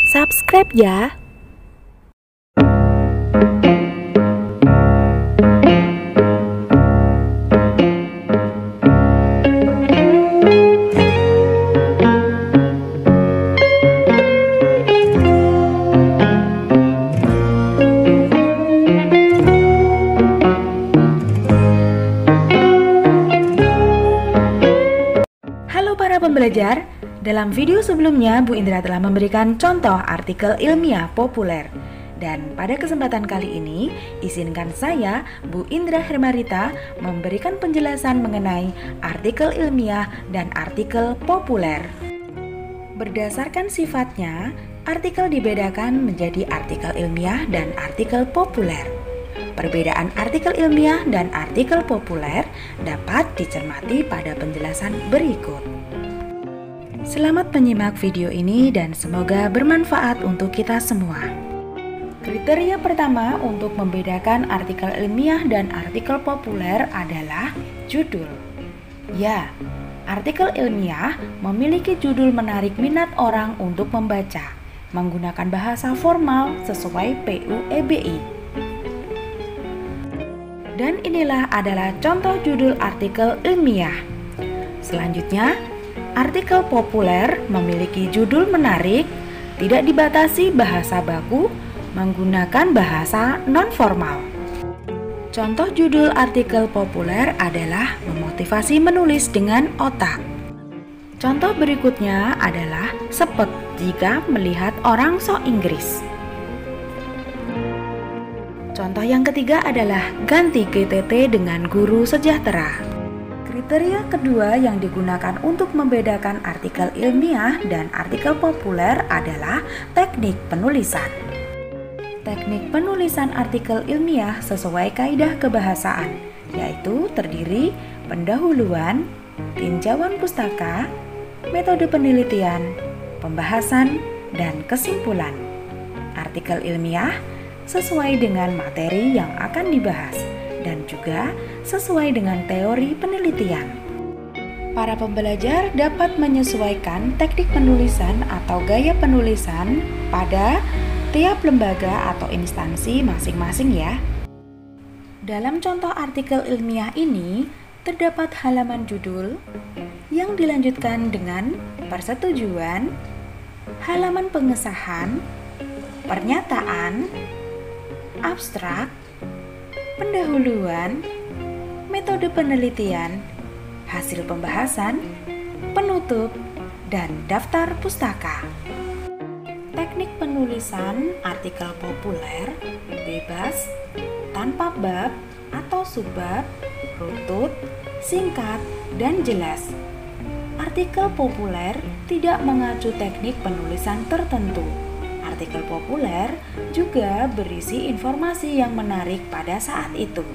Subscribe ya. Halo para pembelajar, dalam video sebelumnya Bu Indra telah memberikan contoh artikel ilmiah populer. Dan pada kesempatan kali ini, izinkan saya, Bu Indra Hermarita, memberikan penjelasan mengenai artikel ilmiah dan artikel populer. Berdasarkan sifatnya, artikel dibedakan menjadi artikel ilmiah dan artikel populer. Perbedaan artikel ilmiah dan artikel populer dapat dicermati pada penjelasan berikut. Selamat menyimak video ini dan semoga bermanfaat untuk kita semua. Kriteria pertama untuk membedakan artikel ilmiah dan artikel populer adalah judul. Ya, artikel ilmiah memiliki judul menarik minat orang untuk membaca, menggunakan bahasa formal sesuai PUEBI. Dan inilah adalah contoh judul artikel ilmiah. Selanjutnya, artikel populer memiliki judul menarik, tidak dibatasi bahasa baku, menggunakan bahasa non-formal. Contoh judul artikel populer adalah memotivasi menulis dengan otak. Contoh berikutnya adalah sepet jika melihat orang sok Inggris. Contoh yang ketiga adalah ganti GTT dengan guru sejahtera. Kriteria kedua yang digunakan untuk membedakan artikel ilmiah dan artikel populer adalah teknik penulisan. Teknik penulisan artikel ilmiah sesuai kaidah kebahasaan, yaitu terdiri pendahuluan, tinjauan pustaka, metode penelitian, pembahasan, dan kesimpulan. Artikel ilmiah sesuai dengan materi yang akan dibahas dan juga sesuai dengan teori penelitian. Para pembelajar dapat menyesuaikan teknik penulisan atau gaya penulisan pada tiap lembaga atau instansi masing-masing ya. Dalam contoh artikel ilmiah ini terdapat halaman judul yang dilanjutkan dengan persetujuan, halaman pengesahan, pernyataan, abstrak, pendahuluan, metode penelitian, hasil pembahasan, penutup, dan daftar pustaka. Teknik penulisan artikel populer bebas, tanpa bab atau subbab, runtut, singkat, dan jelas. Artikel populer tidak mengacu teknik penulisan tertentu. Artikel populer juga berisi informasi yang menarik pada saat itu.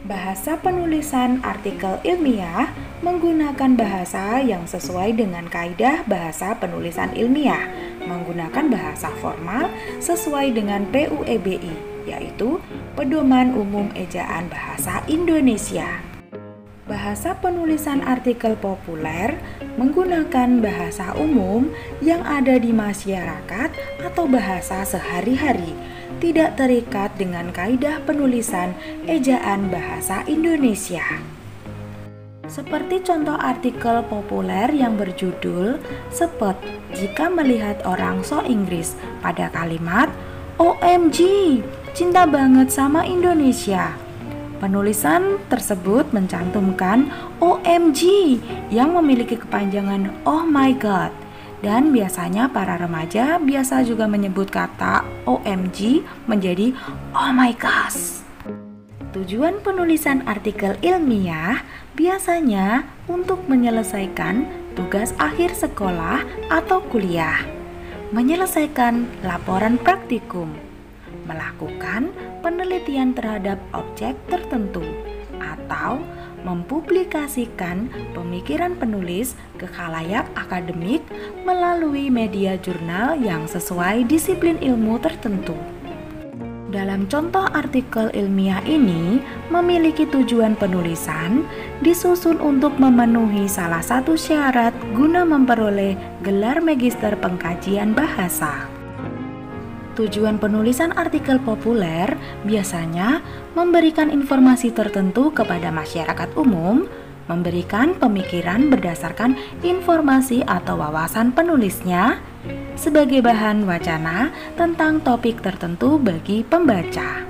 Bahasa penulisan artikel ilmiah menggunakan bahasa yang sesuai dengan kaidah bahasa penulisan ilmiah, menggunakan bahasa formal sesuai dengan PUEBI, yaitu Pedoman Umum Ejaan Bahasa Indonesia. Bahasa penulisan artikel populer menggunakan bahasa umum yang ada di masyarakat atau bahasa sehari-hari, tidak terikat dengan kaidah penulisan ejaan bahasa Indonesia. Seperti contoh artikel populer yang berjudul sepet jika melihat orang sok Inggris pada kalimat OMG, cinta banget sama Indonesia. Penulisan tersebut mencantumkan OMG yang memiliki kepanjangan Oh my God, dan biasanya para remaja biasa juga menyebut kata OMG menjadi Oh my gosh. Tujuan penulisan artikel ilmiah biasanya untuk menyelesaikan tugas akhir sekolah atau kuliah, menyelesaikan laporan praktikum, melakukan penelitian terhadap objek tertentu, atau mempublikasikan pemikiran penulis ke khalayak akademik melalui media jurnal yang sesuai disiplin ilmu tertentu. Dalam contoh artikel ilmiah ini memiliki tujuan penulisan disusun untuk memenuhi salah satu syarat guna memperoleh gelar magister pengkajian bahasa. Tujuan penulisan artikel populer biasanya memberikan informasi tertentu kepada masyarakat umum, memberikan pemikiran berdasarkan informasi atau wawasan penulisnya sebagai bahan wacana tentang topik tertentu bagi pembaca.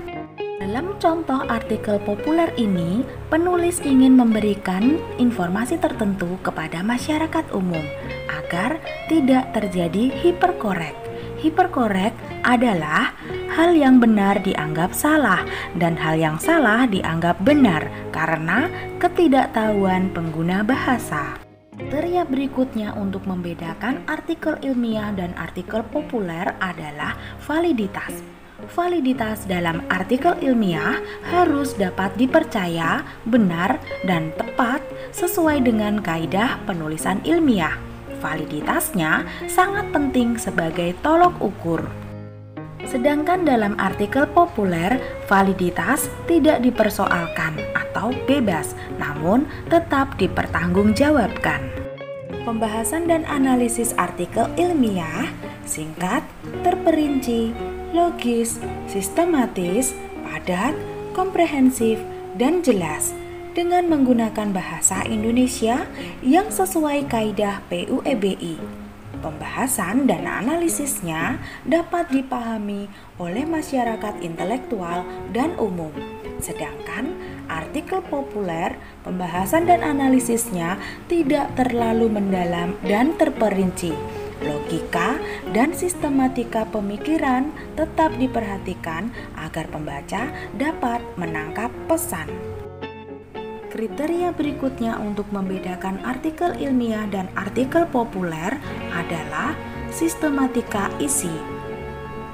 Dalam contoh artikel populer ini, penulis ingin memberikan informasi tertentu kepada masyarakat umum agar tidak terjadi hiperkorek. Hiperkorek adalah hal yang benar dianggap salah dan hal yang salah dianggap benar karena ketidaktahuan pengguna bahasa. Kriteria berikutnya untuk membedakan artikel ilmiah dan artikel populer adalah validitas. Validitas dalam artikel ilmiah harus dapat dipercaya, benar, dan tepat sesuai dengan kaidah penulisan ilmiah. Validitasnya sangat penting sebagai tolok ukur. Sedangkan dalam artikel populer, validitas tidak dipersoalkan atau bebas, namun tetap dipertanggungjawabkan. Pembahasan dan analisis artikel ilmiah singkat, terperinci, logis, sistematis, padat, komprehensif, dan jelas dengan menggunakan bahasa Indonesia yang sesuai kaidah PUEBI. Pembahasan dan analisisnya dapat dipahami oleh masyarakat intelektual dan umum. Sedangkan artikel populer, pembahasan dan analisisnya tidak terlalu mendalam dan terperinci. Logika dan sistematika pemikiran tetap diperhatikan agar pembaca dapat menangkap pesan. Kriteria berikutnya untuk membedakan artikel ilmiah dan artikel populer adalah sistematika isi.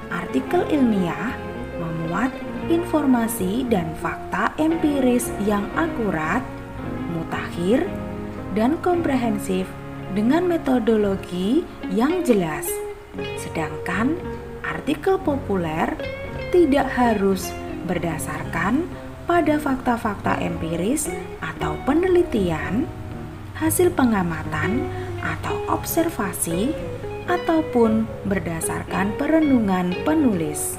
Artikel ilmiah memuat informasi dan fakta empiris yang akurat, mutakhir, dan komprehensif dengan metodologi yang jelas. Sedangkan artikel populer tidak harus berdasarkan pada fakta-fakta empiris atau penelitian, hasil pengamatan atau observasi, ataupun berdasarkan perenungan penulis.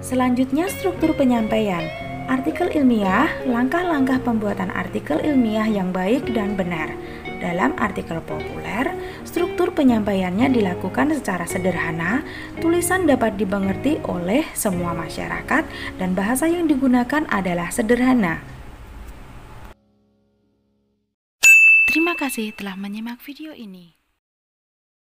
Selanjutnya, struktur penyampaian. Artikel ilmiah, langkah-langkah pembuatan artikel ilmiah yang baik dan benar. Dalam artikel populer, struktur penyampaiannya dilakukan secara sederhana, tulisan dapat dimengerti oleh semua masyarakat, dan bahasa yang digunakan adalah sederhana. Terima kasih telah menyimak video ini.